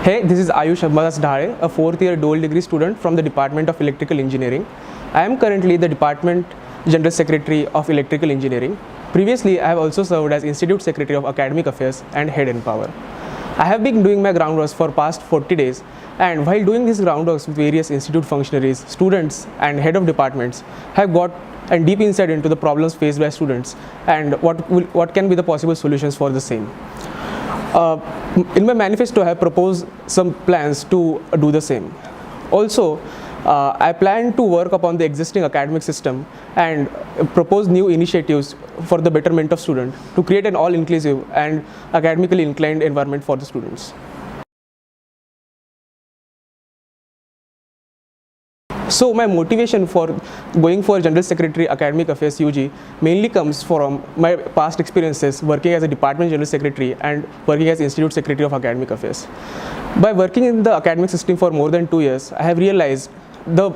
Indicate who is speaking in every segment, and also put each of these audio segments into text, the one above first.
Speaker 1: Hey, this is AyushDahale, a fourth-year dual degree student from the Department of Electrical Engineering. I am currently the Department General Secretary of Electrical Engineering. Previously, I have also served as Institute Secretary of Academic Affairs and Head Empower. I have been doing my groundworks for past 40 days, and while doing these groundworks with various institute functionaries, students and head of departments have got a deep insight into the problems faced by students and what can be the possible solutions for the same. In my manifesto, I have proposed some plans to do the same. Also, I plan to work upon the existing academic system and propose new initiatives for the betterment of students to create an all-inclusive and academically inclined environment for the students. So my motivation for going for General Secretary Academic Affairs UG mainly comes from my past experiences working as a Department General Secretary and working as Institute Secretary of Academic Affairs. By working in the academic system for more than 2 years, I have realized the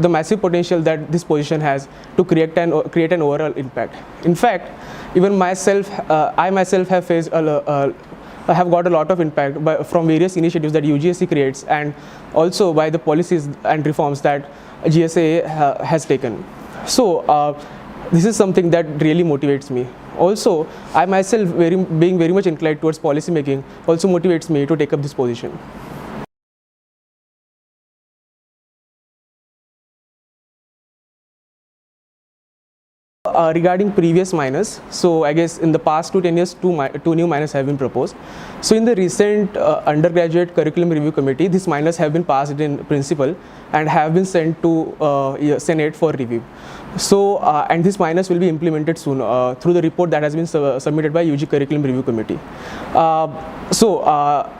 Speaker 1: massive potential that this position has to create an overall impact. In fact, even I myself have got a lot of impact from various initiatives that UGSC creates and also by the policies and reforms that GSA has taken. So this is something that really motivates me. Also, I myself being very much inclined towards policy making also motivates me to take up this position. Regarding previous minors, so I guess in the past 10 years, two new minors have been proposed. So in the recent undergraduate curriculum review committee, these minors have been passed in principle and have been sent to Senate for review. So and these minors will be implemented soon through the report that has been submitted by UG Curriculum Review Committee.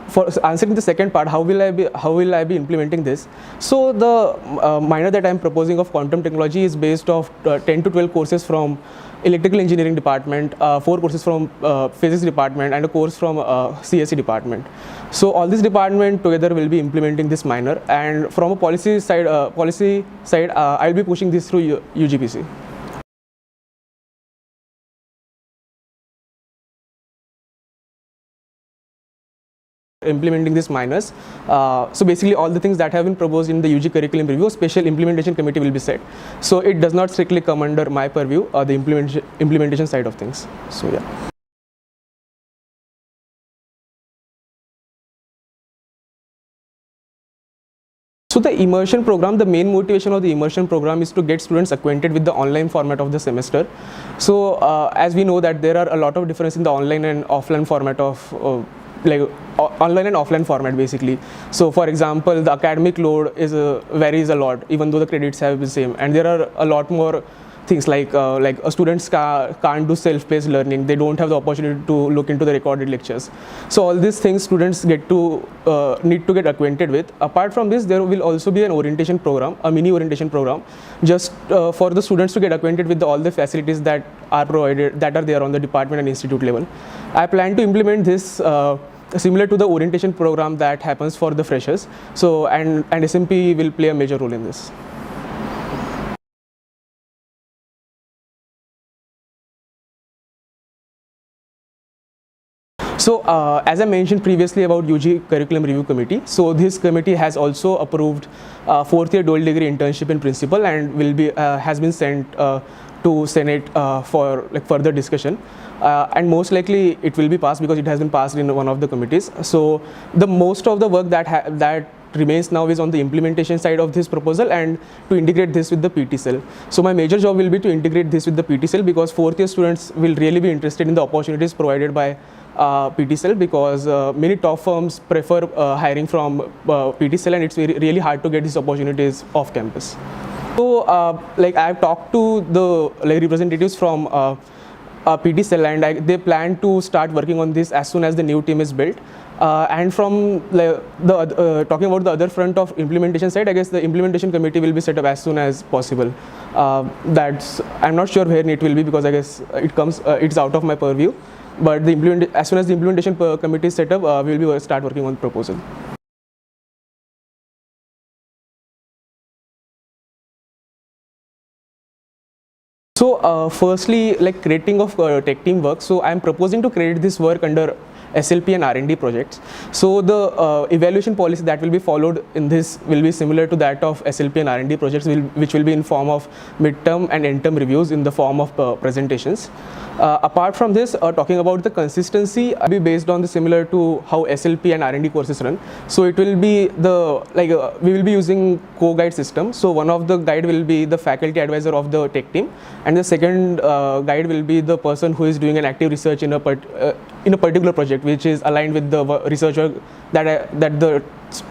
Speaker 1: For answering the second part, how will I be implementing this? So the minor that I am proposing of quantum technology is based off 10 to 12 courses from Electrical Engineering Department, 4 courses from Physics Department, and a course from CSE Department. So all these departments together will be implementing this minor, and from a policy side, I'll be pushing this through UGPC. Implementing these minors. So basically all the things that have been proposed in the UG curriculum review, a special implementation committee will be set. So it does not strictly come under my purview or the implementation side of things. So yeah. So the immersion program, the main motivation of the immersion program is to get students acquainted with the online format of the semester. So as we know that there are a lot of difference in the online and offline format of online and offline format basically. So for example, the academic load varies a lot even though the credits have the same, and there are a lot more things like students can't do self-paced learning. They don't have the opportunity to look into the recorded lectures. So all these things students need to get acquainted with. Apart from this, there will also be an orientation program, a mini orientation program, just for the students to get acquainted with all the facilities that are provided, that are there on the department and institute level. I plan to implement this similar to the orientation program that happens for the freshers. So and SMP will play a major role in this. So as I mentioned previously about UG Curriculum Review Committee, so this committee has also approved 4th-year dual degree internship in principle and has been sent to Senate for further discussion. And most likely it will be passed because it has been passed in one of the committees. So the most of the work that remains now is on the implementation side of this proposal and to integrate this with the PT cell. So my major job will be to integrate this with the PT cell because 4th-year students will really be interested in the opportunities provided by PT cell because many top firms prefer hiring from PT cell, and it's really hard to get these opportunities off campus. So I've talked to the representatives from PT cell, and they plan to start working on this as soon as the new team is built. And from talking about the other front of implementation side, I guess the implementation committee will be set up as soon as possible. I'm not sure where it will be because I guess it's out of my purview. But as soon as the implementation committee is set up, we will start working on the proposal. So firstly, creating of tech team work. So I am proposing to create this work under SLP and R&D projects. So the evaluation policy that will be followed in this will be similar to that of SLP and R&D projects, which will be in form of midterm and end-term reviews in the form of presentations. Apart from this, talking about the consistency, will be based on the similar to how SLP and R&D courses run. So it will be the we will be using co-guide system. So one of the guide will be the faculty advisor of the tech team, and the second guide will be the person who is doing an active research in a particular project, which is aligned with the research work that a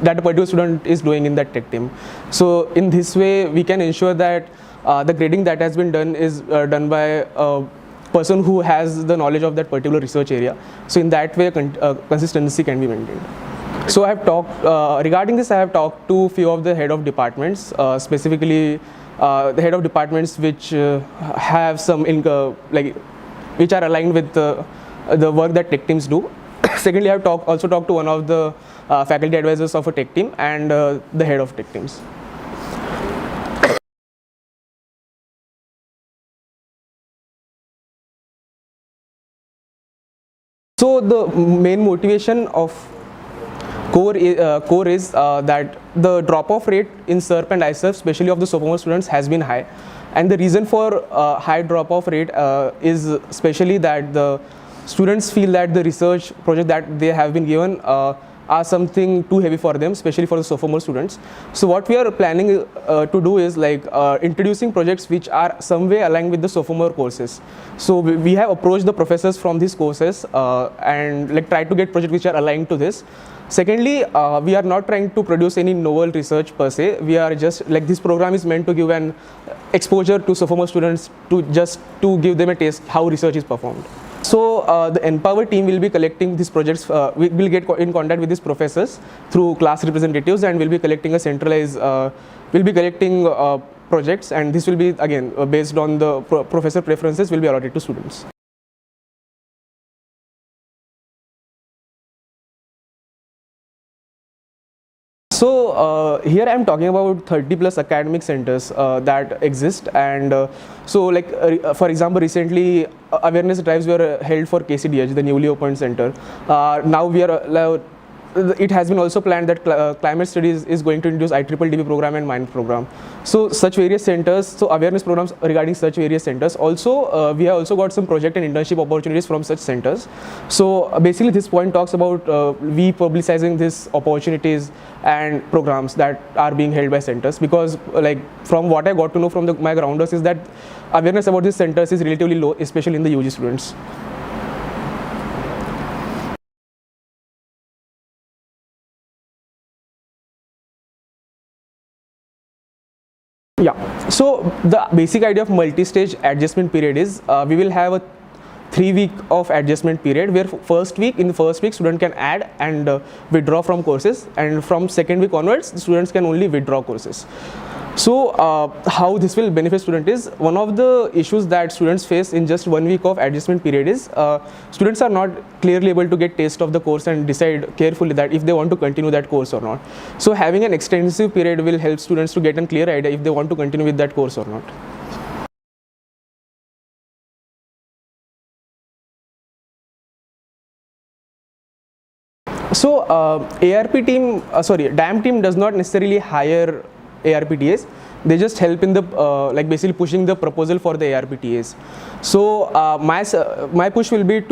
Speaker 1: particular student is doing in that tech team. So in this way, we can ensure that the grading that has been done is done by person who has the knowledge of that particular research area. So in that way, consistency can be maintained. So I have talked regarding this. I have talked to few of the head of departments, specifically the head of departments which have some which are aligned with the work that tech teams do. Secondly, I have also talked to one of the faculty advisors of a tech team and the head of tech teams. So the main motivation of core is that the drop-off rate in SERP and ISERP, especially of the sophomore students, has been high, and the reason for high drop-off rate is especially that the students feel that the research project that they have been given are something too heavy for them, especially for the sophomore students. So what we are planning to do is introducing projects which are some way aligned with the sophomore courses. So we have approached the professors from these courses and try to get projects which are aligned to this. Secondly, we are not trying to produce any novel research per se. We are just this program is meant to give an exposure to sophomore students to give them a taste how research is performed. So the Empower team will be collecting these projects. We will get in contact with these professors through class representatives, and will be collecting a centralized. Will be collecting projects, and this will be again based on the professor preferences. Will be allotted to students. So here I am talking about 30+ academic centers that exist, and for example, recently awareness drives were held for KCDH, the newly opened center. Now we are it has been also planned that climate studies is going to introduce IEEE program and mine program. So such various centers, so awareness programs regarding such various centers. Also we have also got some project and internship opportunities from such centers. So basically this point talks about we publicizing these opportunities and programs that are being held by centers, because from what I got to know from my grounders is that awareness about these centers is relatively low, especially in the UG students. Yeah, so the basic idea of multi-stage adjustment period is we will have a 3-week of adjustment period, where in the first week student can add and withdraw from courses, and from second week onwards the students can only withdraw courses. So how this will benefit student is, one of the issues that students face in just 1 week of adjustment period is students are not clearly able to get taste of the course and decide carefully that if they want to continue that course or not. So having an extensive period will help students to get a clear idea if they want to continue with that course or not. So DAM team does not necessarily hire ARPTAs. They just help in the basically pushing the proposal for the ARPTAs. So my push will be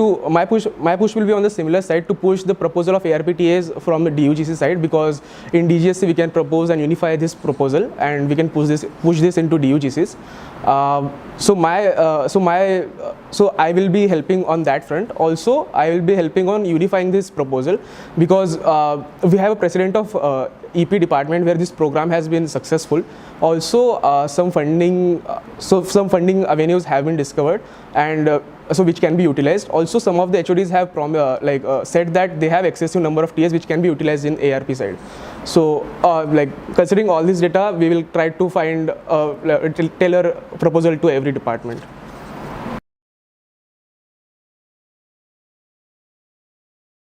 Speaker 1: on the similar side, to push the proposal of ARPTAs from the DUGC side, because in DGSC we can propose and unify this proposal, and we can push this into DUGCs. So I will be helping on that front. Also, I will be helping on unifying this proposal, because we have a precedent of EP department where this program has been successful. Also, some funding avenues have been discovered, and so which can be utilized. Also, some of the HODs have said that they have excessive number of TAs which can be utilized in ARP side. So considering all this data, we will try to find a tailor proposal to every department.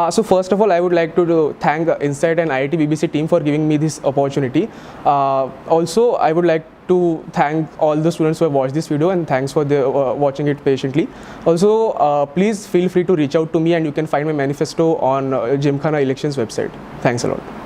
Speaker 1: So first of all, I would like to thank Insight and IIT BBC team for giving me this opportunity. Also, I would like to thank all the students who have watched this video, and thanks for watching it patiently. Also, please feel free to reach out to me, and you can find my manifesto on Gymkhana Elections website. Thanks a lot.